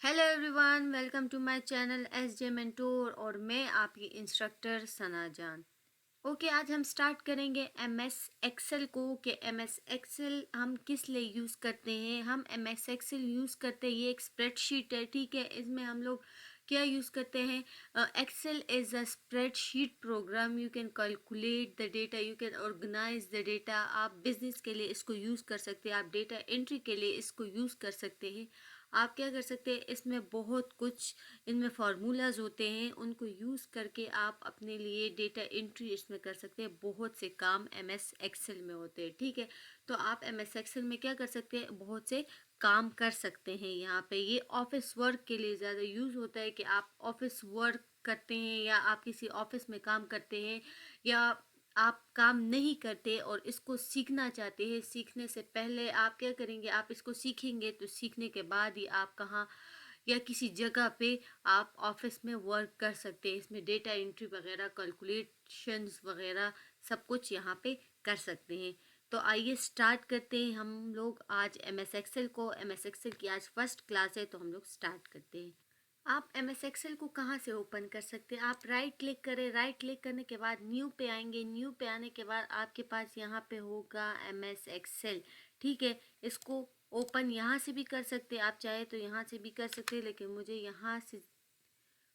Hello everyone, welcome to my channel S J mentor और मैं आपकी इंस्ट्रक्टर सना जान। ओके, आज हम स्टार्ट करेंगे एम एस एक्सेल को कि एम एस एक्सेल हम किस लिए यूज़ करते हैं। हम एम एस एक्सेल यूज़ करते हैं, ये एक स्प्रेडशीट है, ठीक है। इसमें हम लोग क्या यूज़ करते हैं? Excel is a spreadsheet program. You can calculate the data, you can organise the data. आप बिजनेस के लिए इसको यूज़ कर सकते हैं, आप डेटा एंट्री के लिए इसको यूज़ कर सकते हैं। आप क्या कर सकते हैं, इसमें बहुत कुछ इनमें फार्मूलाज होते हैं, उनको यूज़ करके आप अपने लिए डेटा एंट्री इसमें कर सकते हैं। बहुत से काम एम एस एक्सेल में होते हैं, ठीक है। तो आप एम एस एक्सेल में क्या कर सकते हैं, बहुत से काम कर सकते हैं। यहाँ पे ये ऑफिस वर्क के लिए ज़्यादा यूज़ होता है कि आप ऑफिस वर्क करते हैं या आप किसी ऑफिस में काम करते हैं या आप काम नहीं करते और इसको सीखना चाहते हैं। सीखने से पहले आप क्या करेंगे, आप इसको सीखेंगे तो सीखने के बाद ही आप कहाँ या किसी जगह पे आप ऑफिस में वर्क कर सकते हैं। इसमें डेटा एंट्री वगैरह, कैलकुलेशंस वगैरह सब कुछ यहाँ पे कर सकते हैं। तो आइए स्टार्ट करते हैं हम लोग आज एम एस एक्सेल को। एम एस एक्सेल की आज फर्स्ट क्लास है तो हम लोग स्टार्ट करते हैं। आप एम एस एक्सेल को कहाँ से ओपन कर सकते हैं? आप राइट क्लिक करें, राइट क्लिक करने के बाद न्यू पे आएंगे। न्यू पे आने के बाद आपके पास यहाँ पे होगा एम एस एक्सेल, ठीक है। इसको ओपन यहाँ से भी कर सकते हैं, आप चाहे तो यहाँ से भी कर सकते हैं, लेकिन मुझे यहाँ से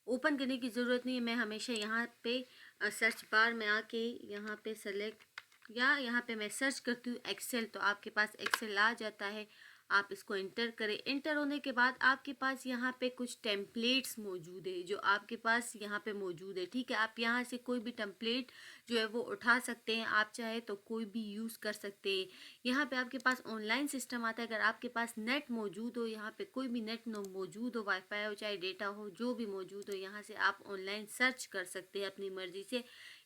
ओपन करने की ज़रूरत नहीं है। मैं हमेशा यहाँ पे सर्च बार में आके यहाँ पे सेलेक्ट या यहाँ पे मैं सर्च करती हूँ एक्सेल, तो आपके पास एक्सेल आ जाता है। आप इसको इंटर करें। इंटर होने के बाद आपके पास यहाँ पे कुछ टेम्पलेट्स मौजूद है जो आपके पास यहाँ पे मौजूद है, ठीक है। आप यहाँ से कोई भी टेम्पलेट जो है वो उठा सकते हैं, आप चाहे तो कोई भी यूज़ कर सकते हैं। यहाँ पे आपके पास ऑनलाइन सिस्टम आता है। अगर आपके पास नेट मौजूद हो, यहाँ पे कोई भी नेट मौजूद हो, वाईफाई हो चाहे डेटा हो, जो भी मौजूद हो, यहाँ से आप ऑनलाइन सर्च कर सकते हैं अपनी मर्जी से,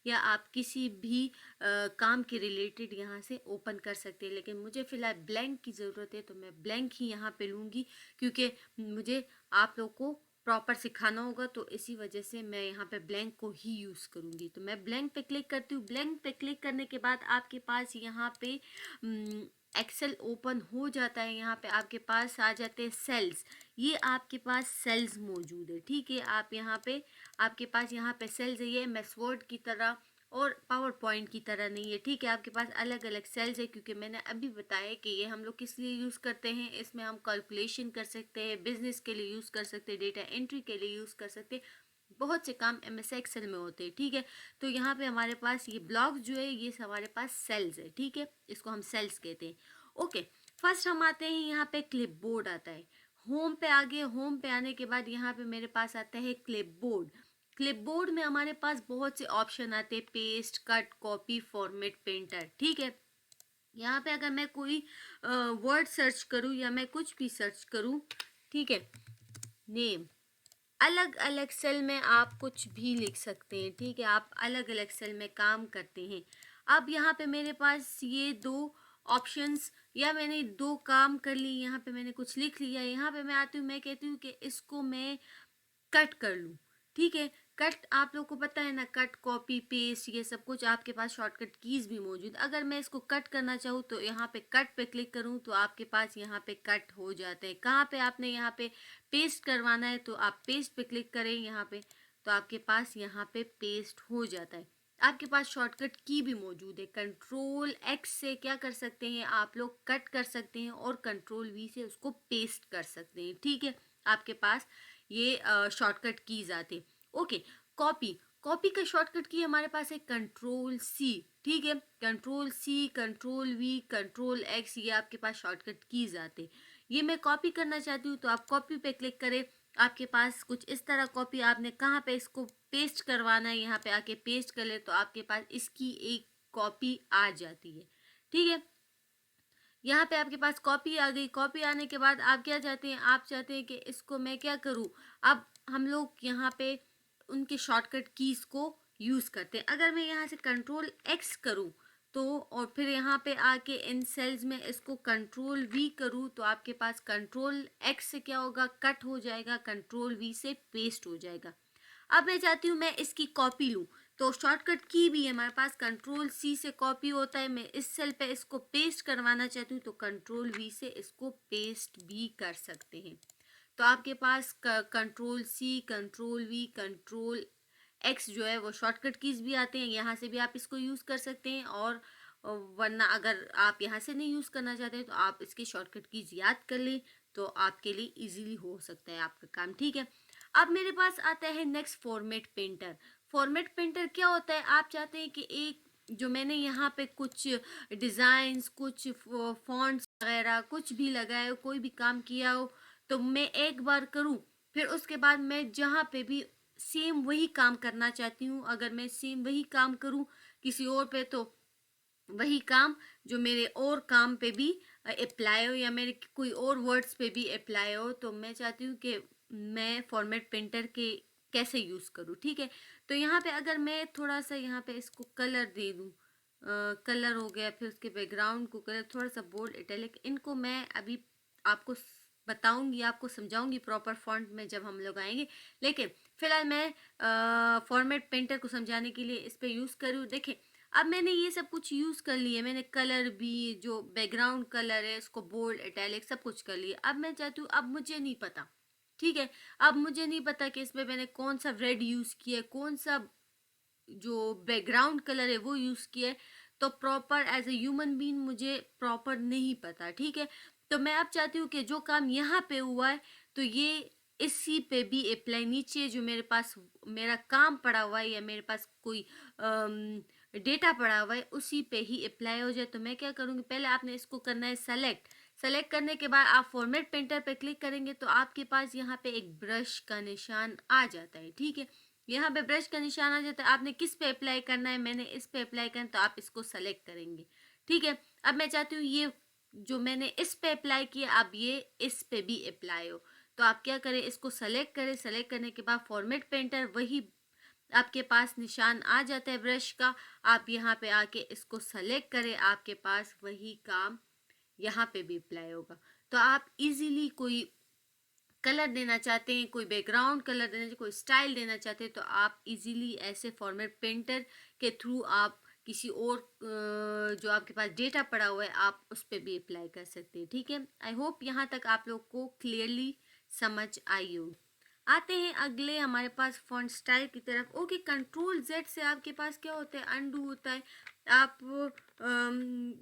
या आप किसी भी काम के रिलेटेड यहाँ से ओपन कर सकते हैं। लेकिन मुझे फ़िलहाल ब्लैंक की ज़रूरत है तो मैं ब्लैंक ही यहाँ पे लूँगी, क्योंकि मुझे आप लोग को प्रॉपर सिखाना होगा, तो इसी वजह से मैं यहाँ पे ब्लैंक को ही यूज़ करूँगी। तो मैं ब्लैंक पे क्लिक करती हूँ। ब्लैंक पे क्लिक करने के बाद आपके पास यहाँ पे एक्सेल ओपन हो जाता है। यहाँ पे आपके पास आ जाते हैं सेल्स। ये आपके पास सेल्स मौजूद है, ठीक है। आप यहाँ पे आपके पास यहाँ पे सेल्स है। ये एमएस वर्ड की तरह और पावर पॉइंट की तरह नहीं है, ठीक है। आपके पास अलग अलग सेल्स है, क्योंकि मैंने अभी बताया कि ये हम लोग किस लिए यूज़ करते हैं। इसमें हम कैलकुलेशन कर सकते हैं, बिजनेस के लिए यूज़ कर सकते हैं, डेटा एंट्री के लिए यूज़ कर सकते हैं। बहुत से काम एम एस एक्सेल में होते हैं, ठीक है। तो यहाँ पे हमारे पास ये ब्लॉक्स जो है ये हमारे पास सेल्स है, ठीक है। इसको हम सेल्स कहते हैं। ओके, फर्स्ट हम आते हैं यहाँ पे क्लिपबोर्ड आता है। होम पे आ गए। होम पे आने के बाद यहाँ पे मेरे पास आता है क्लिपबोर्ड। क्लिपबोर्ड में हमारे पास बहुत से ऑप्शन आते हैं, paste, cut, copy, format, printer, ठीक है। यहाँ पे अगर मैं कोई वर्ड सर्च करूँ या मैं कुछ भी सर्च करूँ, ठीक है, नेम, अलग अलग सेल में आप कुछ भी लिख सकते हैं, ठीक है। आप अलग अलग सेल में काम करते हैं। अब यहाँ पे मेरे पास ये दो ऑप्शंस, या मैंने दो काम कर ली, यहाँ पे मैंने कुछ लिख लिया। यहाँ पे मैं आती हूँ, मैं कहती हूँ कि इसको मैं कट कर लूँ, ठीक है। कट आप लोग को पता है ना, कट, कॉपी, पेस्ट, ये सब कुछ आपके पास शॉर्टकट कीज़ भी मौजूद। अगर मैं इसको कट करना चाहूँ तो यहाँ पे कट पे क्लिक करूँ तो आपके पास यहाँ पे कट हो जाते हैं। कहाँ पे आपने यहाँ पे पेस्ट करवाना है तो आप पेस्ट पे क्लिक करें यहाँ पे, तो आपके पास यहाँ पे पेस्ट हो जाता है। आपके पास शॉर्टकट की भी मौजूद है। कंट्रोल एक्स से क्या कर सकते हैं, आप लोग कट कर सकते हैं और कंट्रोल वी से उसको पेस्ट कर सकते हैं, ठीक है। आपके पास ये शॉर्टकट कीज आते। ओके, कॉपी, कॉपी का शॉर्टकट की हमारे पास है कंट्रोल सी, ठीक है। Control C, control V, control X, ये आपके पास शॉर्टकट कीज आते। ये मैं कॉपी करना चाहती हूँ तो आप कॉपी पे क्लिक करें। आपके पास कुछ इस तरह कॉपी, आपने कहाँ पे इसको पेस्ट करवाना है यहाँ पे आके पेस्ट कर ले तो आपके पास इसकी एक कॉपी आ जाती है, ठीक है। यहाँ पे आपके पास कॉपी आ गई। कॉपी आने के बाद आप क्या चाहते हैं, आप चाहते हैं कि इसको मैं क्या करूँ। अब हम लोग यहाँ पे उनके शॉर्टकट कीज को यूज़ करते हैं। अगर मैं यहाँ से कंट्रोल एक्स करूँ तो, और फिर यहाँ पे आके इन सेल्स में इसको कंट्रोल वी करूँ तो आपके पास कंट्रोल एक्स से क्या होगा, कट हो जाएगा, कंट्रोल वी से पेस्ट हो जाएगा। अब मैं चाहती हूँ मैं इसकी कॉपी लूँ, तो शॉर्टकट की भी है हमारे पास, कंट्रोल सी से कॉपी होता है। मैं इस सेल पे इसको पेस्ट करवाना चाहती हूँ तो कंट्रोल वी से इसको पेस्ट भी कर सकते हैं। तो आपके पास control C, control V, control X जो है वो शॉर्टकट कीज भी आते हैं, यहाँ से भी आप इसको यूज़ कर सकते हैं। और वरना अगर आप यहाँ से नहीं यूज़ करना चाहते तो आप इसके शॉर्टकट कीज याद कर लें, तो आपके लिए इजीली हो सकता है आपका काम, ठीक है। अब मेरे पास आता है next format painter. Format painter क्या होता है, आप चाहते हैं कि एक जो मैंने यहाँ पे कुछ डिज़ाइंस, कुछ फॉन्ट्स वगैरह कुछ भी लगाए हो, कोई भी काम किया हो, तो मैं एक बार करूँ, फिर उसके बाद मैं जहाँ पे भी सेम वही काम करना चाहती हूँ, अगर मैं सेम वही काम करूँ किसी और पे, तो वही काम जो मेरे और काम पे भी अप्लाई हो या मेरे कोई और वर्ड्स पे भी अप्लाई हो, तो मैं चाहती हूँ कि मैं फॉर्मेट पेंटर के कैसे यूज़ करूँ, ठीक है। तो यहाँ पे अगर मैं थोड़ा सा यहाँ पे इसको कलर दे दूँ, कलर हो गया, फिर उसके बैकग्राउंड को कलर, थोड़ा सा बोल्ड इटैलिक, इनको मैं अभी आपको बताऊंगी, आपको समझाऊंगी प्रॉपर फॉन्ट में जब हम लोग आएंगे। लेकिन फिलहाल मैं फॉर्मेट पेंटर को समझाने के लिए इस पर यूज़ करूँ। देखें, अब मैंने ये सब कुछ यूज़ कर लिया, मैंने कलर भी, जो बैकग्राउंड कलर है उसको बोल्ड इटैलिक सब कुछ कर लिया। अब मैं चाहती हूँ, अब मुझे नहीं पता, ठीक है, अब मुझे नहीं पता कि इसमें मैंने कौन सा रेड यूज़ किया, कौन सा जो बैकग्राउंड कलर है वो यूज़ किया है, तो proper as a human being मुझे प्रॉपर नहीं पता, ठीक है। तो मैं अब चाहती हूँ कि जो काम यहाँ पे हुआ है, तो ये इसी पे भी अप्लाई, नीचे जो मेरे पास मेरा काम पड़ा हुआ है या मेरे पास कोई डेटा पड़ा हुआ है उसी पे ही अप्लाई हो जाए। तो मैं क्या करूँगी, पहले आपने इसको करना है सेलेक्ट। सेलेक्ट करने के बाद आप फॉर्मेट पेंटर पे क्लिक करेंगे, तो आपके पास यहाँ पे एक ब्रश का निशान आ जाता है, ठीक है। यहाँ पे ब्रश का निशान आ जाता है, आपने किस पे अप्लाई करना है, मैंने इस पे अप्लाई करना है, तो आप इसको सेलेक्ट करेंगे, ठीक है। अब मैं चाहती हूँ ये जो मैंने इस पे अप्लाई किया, अब ये इस पे भी अप्लाई हो, तो आप क्या करें, इसको सेलेक्ट करें। सेलेक्ट करने के बाद फॉर्मेट पेंटर, वही आपके पास निशान आ जाता है ब्रश का, आप यहाँ पे आके इसको सेलेक्ट करें, आपके पास वही काम यहाँ पे भी अप्लाई होगा। तो आप इजीली कोई कलर देना चाहते हैं, कोई बैकग्राउंड कलर देना चाहते हैं, कोई स्टाइल देना चाहते हैं, तो आप इजीली ऐसे फॉर्मेट पेंटर के थ्रू आप किसी और जो आपके पास डेटा पड़ा हुआ है आप उस पर भी अप्लाई कर सकते हैं, ठीक है। आई होप यहाँ तक आप लोग को क्लियरली समझ आई हो। आते हैं अगले हमारे पास फॉन्ट स्टाइल की तरफ। ओके, कंट्रोल जेड से आपके पास क्या होता है, अनडू होता है। आप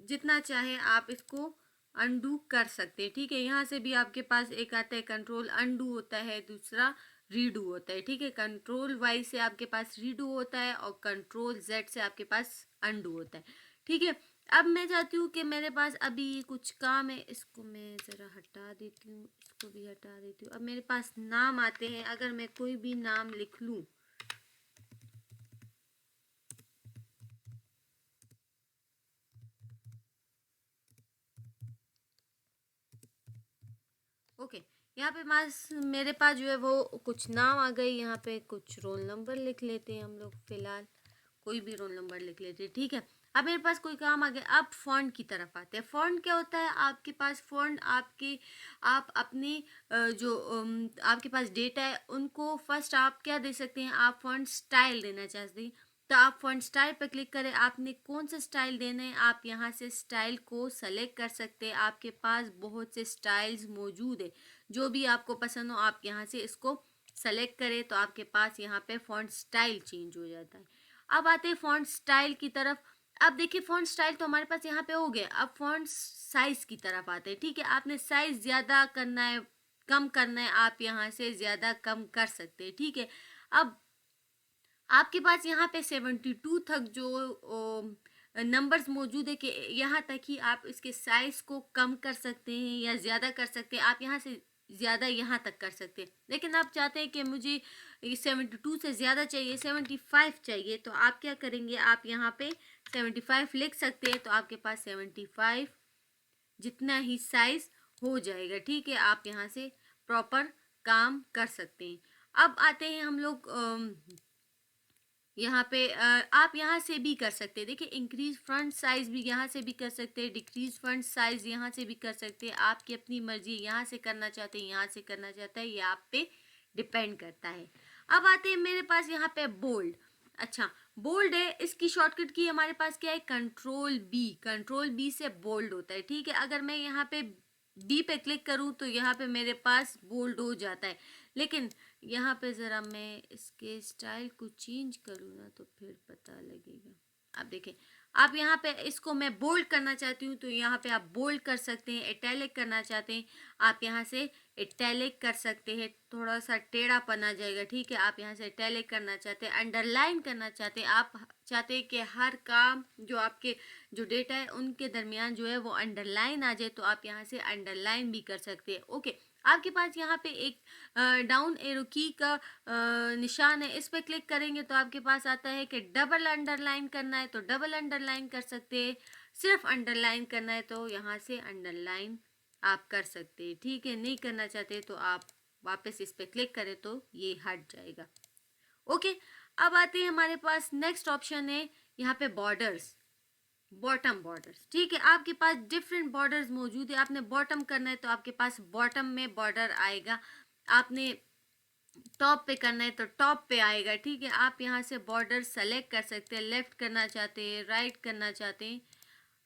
जितना चाहे आप इसको अनडू कर सकते हैं, ठीक है। यहाँ से भी आपके पास एक आता है कंट्रोल अनडू होता है, दूसरा रीडू होता है, ठीक है। कंट्रोल वाई से आपके पास रीडू होता है और कंट्रोल जेड से आपके पास अनडू होता है, ठीक है। अब मैं चाहती हूँ कि मेरे पास अभी कुछ काम है, इसको मैं ज़रा हटा देती हूँ, इसको भी हटा देती हूँ। अब मेरे पास नाम आते हैं, अगर मैं कोई भी नाम लिख लूँ, ओके, यहाँ पे मेरे पास जो है वो कुछ नाम आ गए, यहाँ पे कुछ रोल नंबर लिख लेते हैं हम लोग, फिलहाल कोई भी रोल नंबर लिख लेते हैं, ठीक है। अब मेरे पास कोई काम आ गया। अब फॉन्ट की तरफ आते हैं। फॉन्ट क्या होता है, आपके पास फॉन्ट आपके, आप अपने जो आपके पास डेटा है उनको फर्स्ट आप क्या दे सकते हैं, आप फॉन्ट स्टाइल देना चाहते हैं, तो आप फॉन्ट स्टाइल पर क्लिक करें। आपने कौन सा स्टाइल देना है, आप यहाँ से स्टाइल को सेलेक्ट कर सकते हैं। आपके पास बहुत से स्टाइल्स मौजूद है, जो भी आपको पसंद हो आप यहाँ से इसको सेलेक्ट करें, तो आपके पास यहाँ पे फॉन्ट स्टाइल चेंज हो जाता है। अब आते हैं फॉन्ट स्टाइल की तरफ। अब देखिए फॉन्ट स्टाइल तो हमारे पास यहाँ पे हो गया। अब फॉन्ट साइज की तरफ आते हैं, ठीक है। आपने साइज ज़्यादा करना है, कम करना है, आप यहाँ से ज़्यादा कम कर सकते हैं, ठीक है। अब आपके पास यहाँ पे 72 तक जो नंबर्स मौजूद है कि यहाँ तक ही आप इसके साइज को कम कर सकते हैं या ज़्यादा कर सकते हैं। आप यहाँ से ज़्यादा यहाँ तक कर सकते हैं, लेकिन आप चाहते हैं कि मुझे 72 से ज़्यादा चाहिए, 75 चाहिए, तो आप क्या करेंगे, आप यहाँ पे 75 लिख सकते हैं, तो आपके पास 75 जितना ही साइज हो जाएगा, ठीक है। आप यहाँ से प्रॉपर काम कर सकते हैं। अब आते हैं हम लोग यहाँ पे आप यहाँ से भी कर सकते हैं। देखिए इंक्रीज फ्रंट साइज भी यहाँ से भी कर सकते हैं, डिक्रीज फ्रंट साइज यहाँ से भी कर सकते हैं। आपकी अपनी मर्जी, यहाँ से करना चाहते हैं, यहाँ से करना चाहता है, ये आप पे डिपेंड करता है। अब आते हैं मेरे पास यहाँ पे बोल्ड। अच्छा, बोल्ड है, इसकी शॉर्टकट की हमारे पास क्या है, कंट्रोल बी। कंट्रोल बी से बोल्ड होता है, ठीक है। अगर मैं यहाँ पे बी पे क्लिक करूँ तो यहाँ पे मेरे पास बोल्ड हो जाता है, लेकिन यहाँ पे ज़रा मैं इसके स्टाइल को चेंज करूँ ना तो फिर पता लगेगा। आप देखें, आप यहाँ पे इसको मैं बोल्ड करना चाहती हूँ तो यहाँ पे आप बोल्ड कर सकते हैं। इटैलिक करना चाहते हैं आप यहाँ से इटैलिक कर सकते हैं, थोड़ा सा टेढ़ापन आ जाएगा, ठीक है। आप यहाँ से इटैलिक करना चाहते हैं, अंडरलाइन करना चाहते हैं, आप चाहते हैं कि हर काम जो आपके जो डेटा है उनके दरमियान जो है वो अंडरलाइन आ जाए, तो आप यहाँ से अंडरलाइन भी कर सकते हैं। ओके, आपके पास यहाँ पे एक डाउन एरो की का निशान है, इस पर क्लिक करेंगे तो आपके पास आता है कि डबल अंडरलाइन करना है तो डबल अंडरलाइन कर सकते हैं, सिर्फ अंडरलाइन करना है तो यहाँ से अंडरलाइन आप कर सकते हैं, ठीक है। नहीं करना चाहते तो आप वापस इस पर क्लिक करें तो ये हट जाएगा। ओके, अब आते हैं हमारे पास नेक्स्ट ऑप्शन है यहाँ पे बॉर्डर्स, बॉटम बॉर्डर्स, ठीक है। आपके पास डिफरेंट बॉर्डर्स मौजूद है, आपने बॉटम करना है तो आपके पास बॉटम में बॉर्डर आएगा, आपने टॉप पे करना है तो टॉप पे आएगा, ठीक है। आप यहाँ से बॉर्डर सेलेक्ट कर सकते हैं, लेफ्ट करना चाहते हैं, राइट करना चाहते हैं,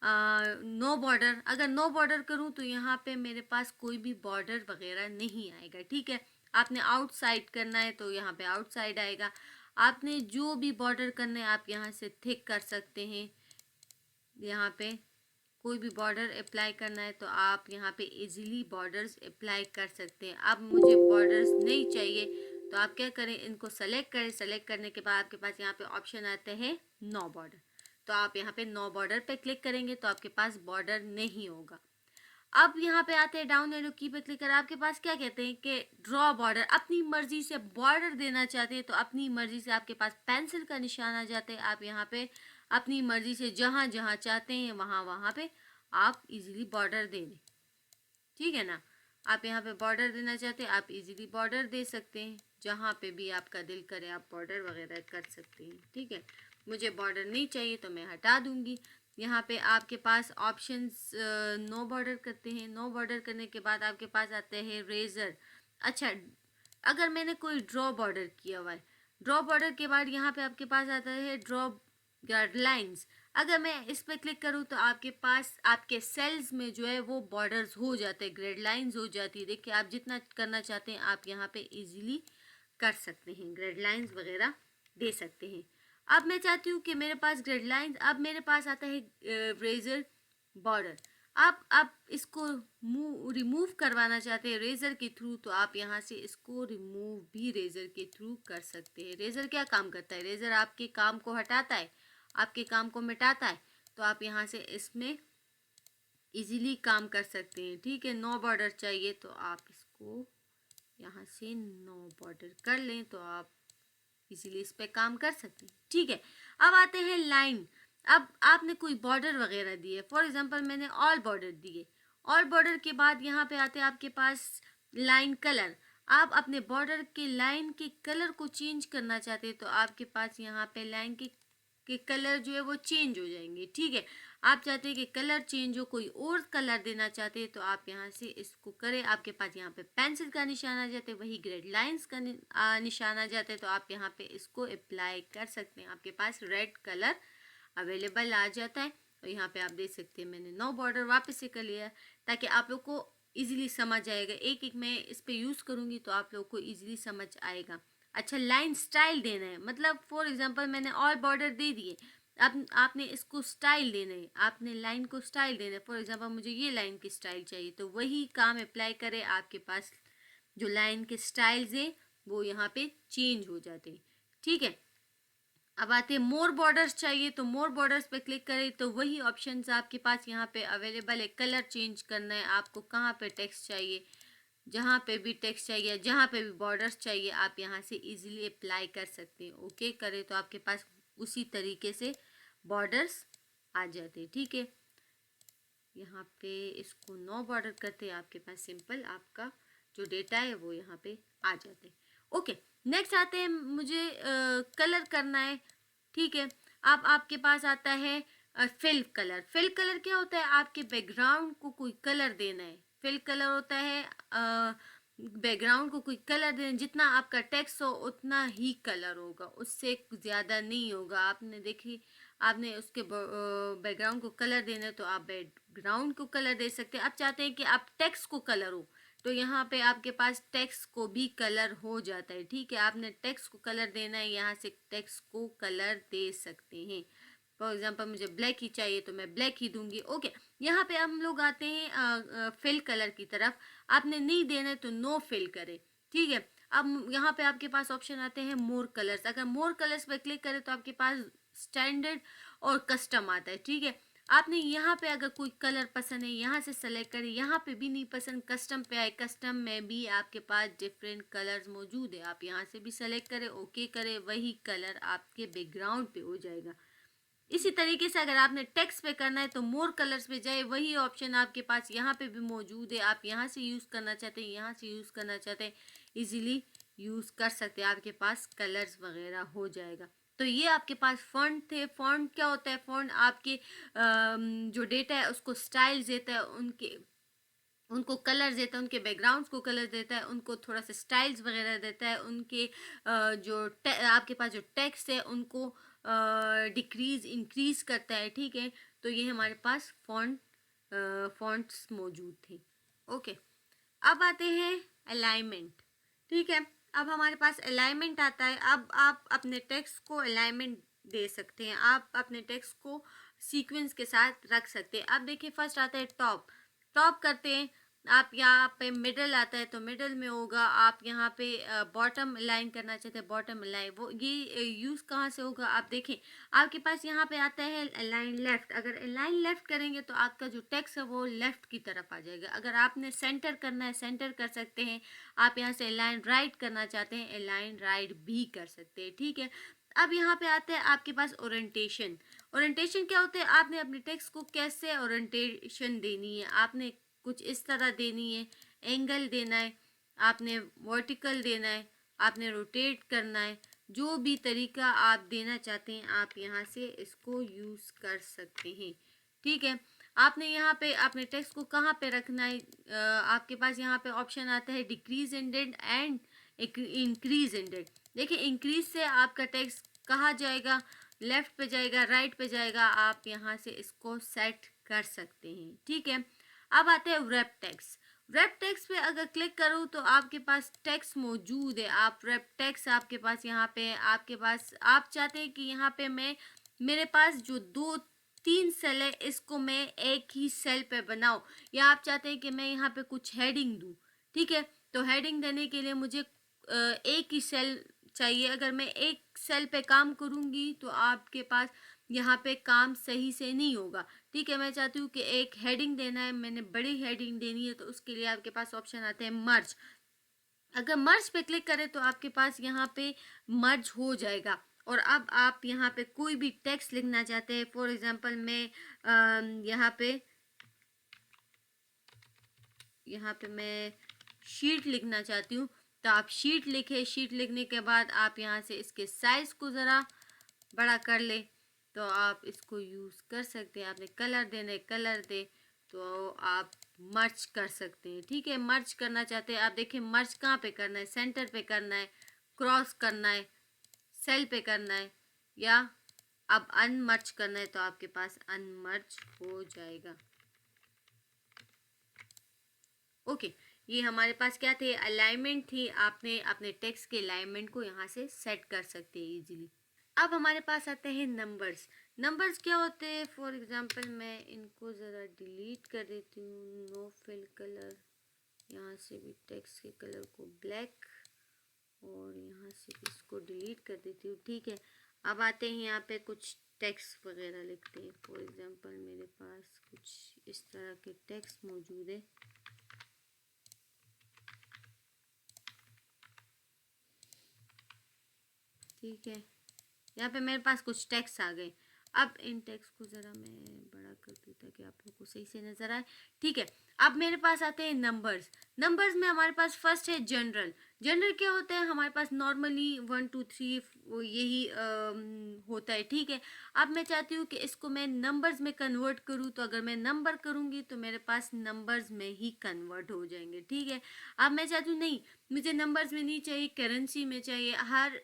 नो बॉर्डर। अगर नो बॉर्डर करूँ तो यहाँ पे मेरे पास कोई भी बॉर्डर वगैरह नहीं आएगा, ठीक है। आपने आउटसाइड करना है तो यहाँ पे आउटसाइड आएगा, आपने जो भी बॉर्डर करना है आप यहाँ से थिक कर सकते हैं, यहाँ पे कोई भी बॉर्डर अप्लाई करना है तो आप यहाँ पे इजीली बॉर्डर्स अप्लाई कर सकते हैं। अब मुझे बॉर्डर्स नहीं चाहिए तो आप क्या करें, इनको सेलेक्ट करें, सेलेक्ट करने के बाद आपके पास यहाँ पे ऑप्शन आता है नो बॉर्डर, तो आप यहाँ पे नो बॉर्डर पे क्लिक करेंगे तो आपके पास बॉर्डर नहीं होगा। अब यहाँ पे आते हैं डाउन एरो की पे क्लिक कर, आपके पास क्या कहते हैं कि ड्रॉ बॉर्डर, अपनी मर्जी से बॉर्डर देना चाहते हैं तो अपनी मर्जी से आपके पास पेंसिल का निशान आ जाता है, आप यहाँ पे अपनी मर्जी से जहाँ जहाँ चाहते हैं वहाँ वहाँ पे आप इजीली बॉर्डर दे दें, ठीक है ना। आप यहाँ पे बॉर्डर देना चाहते हैं आप इजीली बॉर्डर दे सकते हैं, जहाँ पे भी आपका दिल करे आप बॉर्डर वगैरह कर सकते हैं, ठीक है। मुझे बॉर्डर नहीं चाहिए तो मैं हटा दूंगी। यहाँ पे आपके पास ऑप्शंस नो बॉर्डर करते हैं, नो बॉर्डर करने के बाद आपके पास आते हैं रेजर। अच्छा, अगर मैंने कोई ड्रॉ बॉर्डर किया हुआ है, ड्रॉ बॉर्डर के बाद यहाँ पे आपके पास आता है ड्रॉ गाइडलाइंस, अगर मैं इस पर क्लिक करूँ तो आपके पास आपके सेल्स में जो है वो बॉर्डर्स हो जाते हैं, ग्रेड लाइंस हो जाती है। देखिए आप जितना करना चाहते हैं आप यहाँ पे इजीली कर सकते हैं, ग्रेड लाइंस वगैरह दे सकते हैं। अब मैं चाहती हूँ कि मेरे पास ग्रेड लाइंस, अब मेरे पास आता है रेजर बॉर्डर। आप इसको रिमूव करवाना चाहते हैं रेजर के थ्रू तो आप यहाँ से इसको रिमूव भी रेजर के थ्रू कर सकते हैं। रेजर क्या काम करता है, रेजर आपके काम को हटाता है, आपके काम को मिटाता है, तो आप यहाँ से इसमें इजीली काम कर सकते हैं, ठीक है। नो बॉर्डर चाहिए तो आप इसको यहाँ से नो बॉर्डर कर लें तो आप इजीली इस पे काम कर सकते हैं, ठीक है। अब आते हैं लाइन, अब आपने कोई बॉर्डर वगैरह दिए, फॉर एग्जांपल मैंने ऑल बॉर्डर दिए, ऑल बॉर्डर के बाद यहाँ पे आते हैं आपके पास लाइन कलर, आप अपने बॉर्डर के लाइन के कलर को चेंज करना चाहते हैं तो आपके पास यहाँ पे लाइन के कलर जो है वो चेंज हो जाएंगे, ठीक है। आप चाहते हैं कि कलर चेंज हो, कोई और कलर देना चाहते हैं तो आप यहाँ से इसको करें, आपके पास यहाँ पे पेंसिल का निशान आ जाता है, वही ग्रेड लाइंस का निशान आ जाता है तो आप यहाँ पे इसको अप्लाई कर सकते हैं, आपके पास रेड कलर अवेलेबल आ जाता है। और यहाँ पे आप देख सकते हैं मैंने नो बॉर्डर वापस से कर लिया ताकि आप लोग को इजीली समझ आएगा, एक एक मैं इस पे यूज़ करूँगी तो आप लोग को इजीली समझ आएगा। अच्छा, लाइन स्टाइल देना है, मतलब फॉर एग्जांपल मैंने ऑल बॉर्डर दे दिए, अब आपने इसको स्टाइल देना है, आपने लाइन को स्टाइल देना है। फॉर एग्जांपल मुझे ये लाइन की स्टाइल चाहिए तो वही काम अप्लाई करें, आपके पास जो लाइन के स्टाइल्स हैं वो यहाँ पे चेंज हो जाते हैं, ठीक है। अब आते हैं मोर बॉर्डर्स चाहिए तो मोर बॉर्डर्स पे क्लिक करें तो वही ऑप्शंस आपके पास यहाँ पे अवेलेबल है। कलर चेंज करना है आपको, कहाँ पे टेक्स्ट चाहिए, जहाँ पे भी टेक्स्ट चाहिए, जहाँ पे भी बॉर्डर्स चाहिए आप यहाँ से इजीली अप्लाई कर सकते हैं। ओके करें तो आपके पास उसी तरीके से बॉर्डर्स आ जाते हैं, ठीक है। यहाँ पे इसको नो बॉर्डर करते हैं, आपके पास सिंपल आपका जो डेटा है वो यहाँ पे आ जाते हैं। ओके, नेक्स्ट आते हैं मुझे कलर करना है, ठीक है। अब आपके पास आता है फिल कलर। फिल कलर क्या होता है, आपके बैकग्राउंड को कोई कलर देना है। फिल कलर होता है बैकग्राउंड को कोई कलर देना, जितना आपका टेक्स्ट हो उतना ही कलर होगा, उससे ज़्यादा नहीं होगा। आपने देखी आपने उसके बैकग्राउंड को कलर देना है तो आप बैकग्राउंड को कलर दे सकते हैं। आप चाहते हैं कि आप टेक्स्ट को कलर हो तो यहाँ पे आपके पास टेक्स्ट को भी कलर हो जाता है। ठीक है, आपने टेक्स्ट को कलर देना है, यहाँ से टेक्स्ट को कलर दे सकते हैं। फॉर एग्जाम्पल मुझे ब्लैक ही चाहिए तो मैं ब्लैक ही दूंगी। ओके, यहाँ पे हम लोग आते हैं फिल कलर की तरफ। आपने नहीं देना है तो नो फिल करें। ठीक है, अब यहाँ पे आपके पास ऑप्शन आते हैं मोर कलर्स। अगर मोर कलर्स पे क्लिक करें तो आपके पास स्टैंडर्ड और कस्टम आता है। ठीक है, आपने यहाँ पे अगर कोई कलर पसंद है यहाँ से सेलेक्ट करें, यहाँ पे भी नहीं पसंद कस्टम पे आए, कस्टम में भी आपके पास डिफरेंट कलर्स मौजूद है। आप यहाँ से भी सेलेक्ट करें, ओके करें, वही कलर आपके बैकग्राउंड पे हो जाएगा। इसी तरीके से अगर आपने टेक्स्ट पे करना है तो मोर कलर्स पे जाए, वही ऑप्शन आपके पास यहाँ पे भी मौजूद है। आप यहाँ से यूज़ करना चाहते हैं, यहाँ से यूज़ करना चाहते हैं, इजीली यूज़ कर सकते हैं, आपके पास कलर्स वगैरह हो जाएगा। तो ये आपके पास फॉन्ट थे। फॉन्ट क्या होता है? फॉन्ट आपके जो डेटा है उसको स्टाइल्स देता है, उनको कलर देता है, उनके बैकग्राउंड्स को कलर देता है, उनको थोड़ा सा स्टाइल्स वगैरह देता है, उनके आपके पास जो टेक्स्ट है उनको डिक्रीज इंक्रीज करता है। ठीक है, तो ये हमारे पास फॉन्ट्स मौजूद थे। ओके, अब आते हैं अलाइनमेंट। ठीक है, अब हमारे पास अलाइनमेंट आता है। अब आप अपने टेक्स्ट को अलाइनमेंट दे सकते हैं, आप अपने टेक्स्ट को सीक्वेंस के साथ रख सकते हैं। अब देखिए, फर्स्ट आता है टॉप। टॉप करते हैं, आप यहाँ पे मिडल आता है तो मिडल में होगा। आप यहाँ पे बॉटम अलाइन करना चाहते हैं, बॉटम अलाइन, वो ये यूज़ कहाँ से होगा? आप देखें, आपके पास यहाँ पे आता है अलाइन लेफ्ट। अगर अलाइन लेफ्ट करेंगे तो आपका जो टेक्स्ट है वो लेफ्ट की तरफ आ जाएगा। अगर आपने सेंटर करना है, सेंटर कर सकते हैं। आप यहाँ से अलाइन राइट करना चाहते हैं, अलाइन राइट भी कर सकते हैं। ठीक है, अब यहाँ पे आते हैं आपके पास ओरिएंटेशन। ओरिएंटेशन क्या होता है? आपने अपने टेक्स्ट को कैसे ओरिएंटेशन देनी है। आपने कुछ इस तरह देनी है, एंगल देना है, आपने वर्टिकल देना है, आपने रोटेट करना है, जो भी तरीका आप देना चाहते हैं आप यहाँ से इसको यूज़ कर सकते हैं। ठीक है, आपने यहाँ पे अपने टेक्स्ट को कहाँ पे रखना है? आपके पास यहाँ पे ऑप्शन आता है decrease ended and increase ended. देखिए, इंक्रीज से आपका टेक्स्ट कहाँ जाएगा? लेफ्ट पे जाएगा, राइट पे जाएगा। आप यहाँ से इसको सेट कर सकते हैं। ठीक है, अब आते हैं रैप टेक्स्ट। रैप टेक्स्ट पे अगर क्लिक करूँ तो आपके पास टेक्स्ट मौजूद है। आप रैप टेक्स्ट आपके पास यहाँ पे, आपके पास आप चाहते हैं कि यहाँ पे मेरे पास जो 2-3 सेल है इसको मैं एक ही सेल पे बनाऊँ, या आप चाहते हैं कि मैं यहाँ पे कुछ हेडिंग दूँ। ठीक है, तो हेडिंग देने के लिए मुझे एक ही सेल चाहिए। अगर मैं एक सेल पे काम करूँगी तो आपके पास यहाँ पे काम सही से नहीं होगा। ठीक है, मैं चाहती हूँ कि एक हेडिंग देना है, मैंने बड़ी हेडिंग देनी है, तो उसके लिए आपके पास ऑप्शन आते हैं मर्ज। अगर मर्ज पे क्लिक करें तो आपके पास यहाँ पे मर्ज हो जाएगा। और अब आप यहाँ पे कोई भी टेक्स्ट लिखना चाहते हैं, फॉर एग्जांपल मैं यहाँ पे मैं शीट लिखना चाहती हूँ, तो आप शीट लिखे। शीट लिखने के बाद आप यहाँ से इसके साइज को ज़रा बड़ा कर ले तो आप इसको यूज़ कर सकते हैं। आपने कलर देना है, कलर दे, तो आप मर्ज कर सकते हैं। ठीक है, मर्ज करना चाहते हैं, आप देखिए मर्ज कहाँ पे करना है? सेंटर पे करना है, क्रॉस करना है, सेल पे करना है, या अब अनमर्ज करना है तो आपके पास अनमर्ज हो जाएगा। ओके, ये हमारे पास क्या थे? अलाइनमेंट थी। आपने अपने टेक्स्ट के अलाइनमेंट को यहाँ से सेट कर सकते हैं इजीली। अब हमारे पास आते हैं नंबर्स। नंबर्स क्या होते हैं? फॉर एग्जांपल मैं इनको ज़रा डिलीट कर देती हूँ, नो फिल कलर, यहाँ से भी टेक्स्ट के कलर को ब्लैक, और यहाँ से भी इसको डिलीट कर देती हूँ। ठीक है, अब आते हैं यहाँ पे कुछ टेक्स्ट वगैरह लिखते हैं। फॉर एग्जांपल मेरे पास कुछ इस तरह के टेक्स्ट मौजूद है। ठीक है, यहाँ पे मेरे पास कुछ टेक्स्ट आ गए। अब इन टेक्स्ट को ज़रा मैं बड़ा कर दूँ ताकि आप लोग को सही से नज़र आए। ठीक है, अब मेरे पास आते हैं नंबर्स। नंबर्स में हमारे पास फर्स्ट है जनरल। जनरल क्या होता है, हमारे पास नॉर्मली 1 2 3 यही होता है, ठीक है। अब मैं चाहती हूँ कि इसको मैं नंबर्स में कन्वर्ट करूँ, तो अगर मैं नंबर करूँगी तो मेरे पास नंबर्स में ही कन्वर्ट हो जाएंगे, ठीक है। अब मैं चाहती हूँ नहीं, मुझे नंबर्स में नहीं चाहिए, करेंसी में चाहिए। हर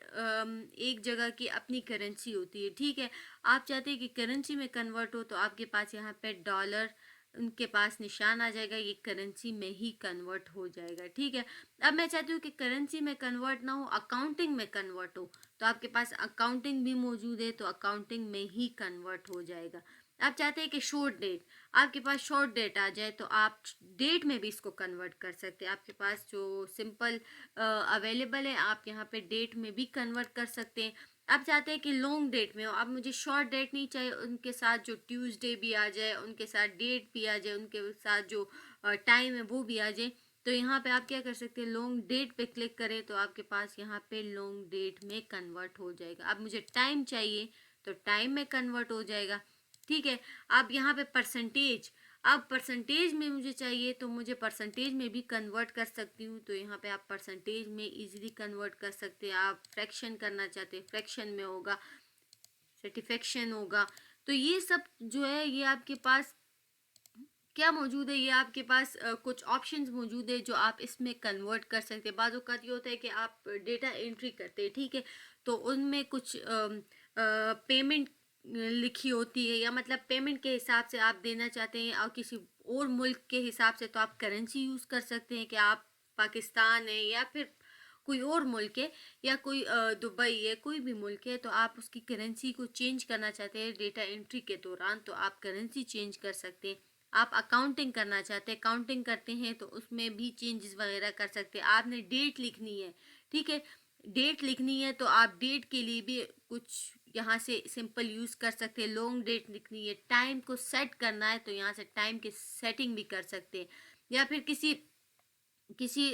एक जगह की अपनी करेंसी होती है, ठीक है। आप चाहते हैं कि करेंसी में कन्वर्ट हो, तो आपके पास यहाँ पे डॉलर उनके पास निशान आ जाएगा, ये करेंसी में ही कन्वर्ट हो जाएगा, ठीक है। अब मैं चाहती हूँ कि करेंसी में कन्वर्ट ना हो, अकाउंटिंग में कन्वर्ट हो, तो आपके पास अकाउंटिंग भी मौजूद है, तो अकाउंटिंग में ही कन्वर्ट हो जाएगा। आप चाहते हैं कि शॉर्ट डेट, आपके पास शॉर्ट डेट आ जाए, तो आप डेट में भी इसको कन्वर्ट कर सकते हैं। आपके पास जो सिंपल अवेलेबल है, आप यहाँ पे डेट में भी कन्वर्ट कर सकते हैं। आप चाहते हैं कि लॉन्ग डेट में हो, अब मुझे शॉर्ट डेट नहीं चाहिए, उनके साथ जो ट्यूसडे भी आ जाए, उनके साथ डेट भी आ जाए, उनके साथ जो टाइम है वो भी आ जाए, तो यहाँ पे आप क्या कर सकते हैं, लॉन्ग डेट पे क्लिक करें तो आपके पास यहाँ पे लॉन्ग डेट में कन्वर्ट हो जाएगा। अब मुझे टाइम चाहिए तो टाइम में कन्वर्ट हो जाएगा, ठीक है। अब यहाँ पे परसेंटेज, अब परसेंटेज में मुझे चाहिए तो मुझे परसेंटेज में भी कन्वर्ट कर सकती हूँ, तो यहाँ पे आप परसेंटेज में इजीली कन्वर्ट कर सकते हैं। आप फ्रैक्शन करना चाहते हैं, फ्रैक्शन में होगा, सर्टिफिकेशन होगा। तो ये सब जो है ये आपके पास क्या मौजूद है, ये आपके पास कुछ ऑप्शंस मौजूद है जो आप इसमें कन्वर्ट कर सकते हैं। बाज़ औक़ात ये होता है कि आप डेटा एंट्री करते हैं, ठीक है, तो उनमें कुछ पेमेंट लिखी होती है, या मतलब पेमेंट के हिसाब से आप देना चाहते हैं और किसी और मुल्क के हिसाब से, तो आप करेंसी यूज़ कर सकते हैं कि आप पाकिस्तान है या फिर कोई और मुल्क है, या कोई दुबई है, कोई भी मुल्क है, तो आप उसकी करेंसी को चेंज करना चाहते हैं डेटा एंट्री के दौरान, तो आप करेंसी चेंज कर सकते हैं। आप अकाउंटिंग करना चाहते हैं, अकाउंटिंग करते हैं तो उसमें भी चेंजेस वगैरह कर सकते हैं। आपने डेट लिखनी है, ठीक है, डेट लिखनी है तो आप डेट के लिए भी कुछ यहाँ से सिंपल यूज़ कर सकते हैं। लॉन्ग डेट लिखनी है, टाइम को सेट करना है तो यहाँ से टाइम की सेटिंग भी कर सकते हैं, या फिर किसी किसी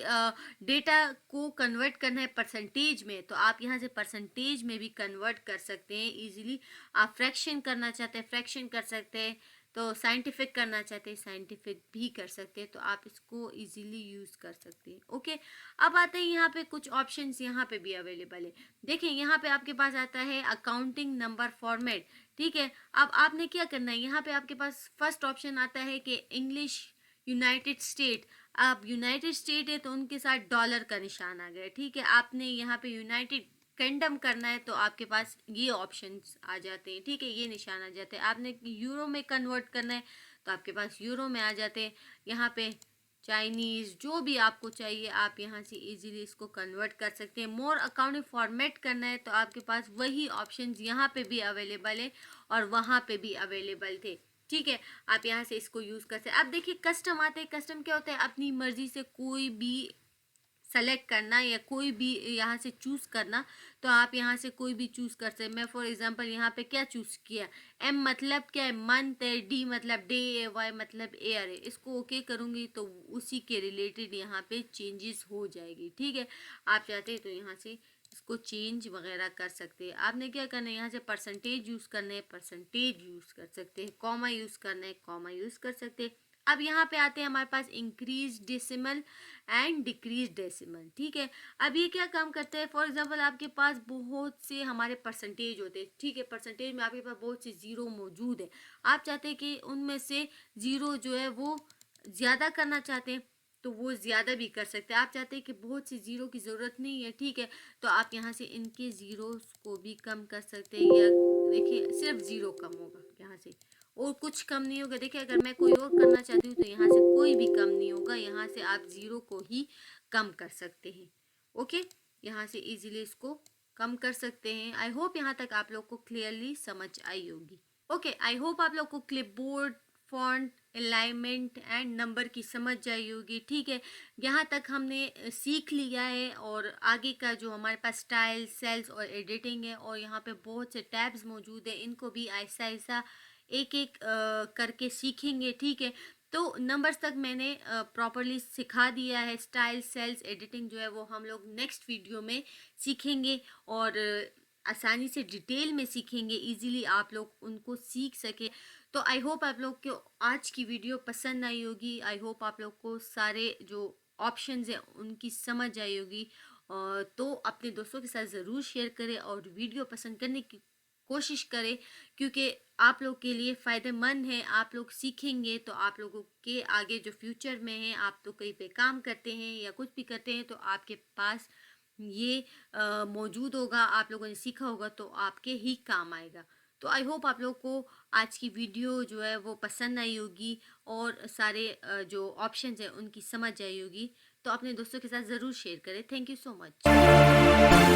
डेटा को कन्वर्ट करना है परसेंटेज में, तो आप यहाँ से परसेंटेज में भी कन्वर्ट कर सकते हैं इजीली। आप फ्रैक्शन करना चाहते हैं, फ्रैक्शन कर सकते हैं, तो साइंटिफिक करना चाहते हैं, साइंटिफिक भी कर सकते हैं, तो आप इसको इजीली यूज़ कर सकते हैं, ओके। अब आते हैं यहाँ पे कुछ ऑप्शंस यहाँ पे भी अवेलेबल है। देखें यहाँ पे आपके पास आता है अकाउंटिंग नंबर फॉर्मेट, ठीक है। अब आपने क्या करना है, यहाँ पे आपके पास फर्स्ट ऑप्शन आता है कि इंग्लिश यूनाइटेड स्टेट। अब यूनाइटेड स्टेट है तो उनके साथ डॉलर का निशान आ गया, ठीक है। आपने यहाँ पे यूनाइटेड किंगडम करना है तो आपके पास ये ऑप्शंस आ जाते हैं, ठीक है, ये निशान आ जाते हैं। आपने यूरो में कन्वर्ट करना है तो आपके पास यूरो में आ जाते हैं। यहाँ पे चाइनीज़ जो भी आपको चाहिए आप यहाँ से इजीली इसको कन्वर्ट कर सकते हैं। मोर अकाउंटिंग फॉर्मेट करना है तो आपके पास वही ऑप्शंस यहाँ पे भी अवेलेबल है और वहाँ पे भी अवेलेबल थे, ठीक है। आप यहाँ से इसको यूज़ कर सकते हैं। अब देखिए कस्टम आते हैं, कस्टम क्या होता है, अपनी मर्जी से कोई भी सेलेक्ट करना या कोई भी यहाँ से चूज़ करना, तो आप यहाँ से कोई भी चूज़ कर सकते हैं। मैं फॉर एग्जांपल यहाँ पे क्या चूज़ किया, एम मतलब क्या है, मंथ है, डी मतलब डे है, वाई मतलब एयर है, इसको ओके करूँगी तो उसी के रिलेटेड यहाँ पे चेंजेस हो जाएगी, ठीक है। आप चाहते हैं तो यहाँ से इसको चेंज वगैरह कर सकते हैं। आपने क्या करना है, यहाँ से परसेंटेज यूज़ करना है, परसेंटेज यूज़ कर सकते हैं, कॉमा यूज़ करना है, कॉमा यूज़ कर सकते हैं। अब यहाँ पे आते हैं हमारे पास increase decimal and decrease decimal, ठीक है। अब ये क्या काम करते हैं, फॉर एग्जांपल आपके पास बहुत से हमारे परसेंटेज होते हैं, ठीक है, परसेंटेज में आपके पास बहुत से ज़ीरो मौजूद है। आप चाहते हैं कि उनमें से ज़ीरो जो है वो ज़्यादा करना चाहते हैं तो वो ज़्यादा भी कर सकते हैं। आप चाहते हैं कि बहुत से ज़ीरो की ज़रूरत नहीं है, ठीक है, तो आप यहाँ से इनके ज़ीरोस को भी कम कर सकते हैं, या देखिए सिर्फ ज़ीरो कम होगा यहाँ से और कुछ कम नहीं होगा। देखिए अगर मैं कोई और करना चाहती हूँ तो यहाँ से कोई भी कम नहीं होगा, यहाँ से आप ज़ीरो को ही कम कर सकते हैं, ओके। यहाँ से इजीली इसको कम कर सकते हैं। आई होप यहाँ तक आप लोग को क्लियरली समझ आई होगी, ओके। आई होप आप लोग को clipboard, font, alignment and number की समझ आई होगी, ठीक है। यहाँ तक हमने सीख लिया है और आगे का जो हमारे पास स्टाइल, सेल्स और एडिटिंग है, और यहाँ पे बहुत से टैब्स मौजूद है, इनको भी ऐसा ऐसा एक एक करके सीखेंगे, ठीक है। तो नंबर्स तक मैंने प्रॉपरली सिखा दिया है। स्टाइल, सेल्स, एडिटिंग जो है वो हम लोग नेक्स्ट वीडियो में सीखेंगे और आसानी से डिटेल में सीखेंगे, इजीली आप लोग उनको सीख सके। तो आई होप आप लोग को आज की वीडियो पसंद आई होगी। आई होप आप लोग को सारे जो ऑप्शंस हैं उनकी समझ आई होगी। तो अपने दोस्तों के साथ ज़रूर शेयर करें और वीडियो पसंद करने की कोशिश करें, क्योंकि आप लोग के लिए फ़ायदेमंद है। आप लोग सीखेंगे तो आप लोगों के आगे जो फ्यूचर में है, आप तो कहीं पे काम करते हैं या कुछ भी करते हैं तो आपके पास ये मौजूद होगा, आप लोगों ने सीखा होगा तो आपके ही काम आएगा। तो आई होप आप लोग को आज की वीडियो जो है वो पसंद आई होगी और सारे जो ऑप्शंस हैं उनकी समझ आई होगी। तो अपने दोस्तों के साथ ज़रूर शेयर करें। Thank you so much.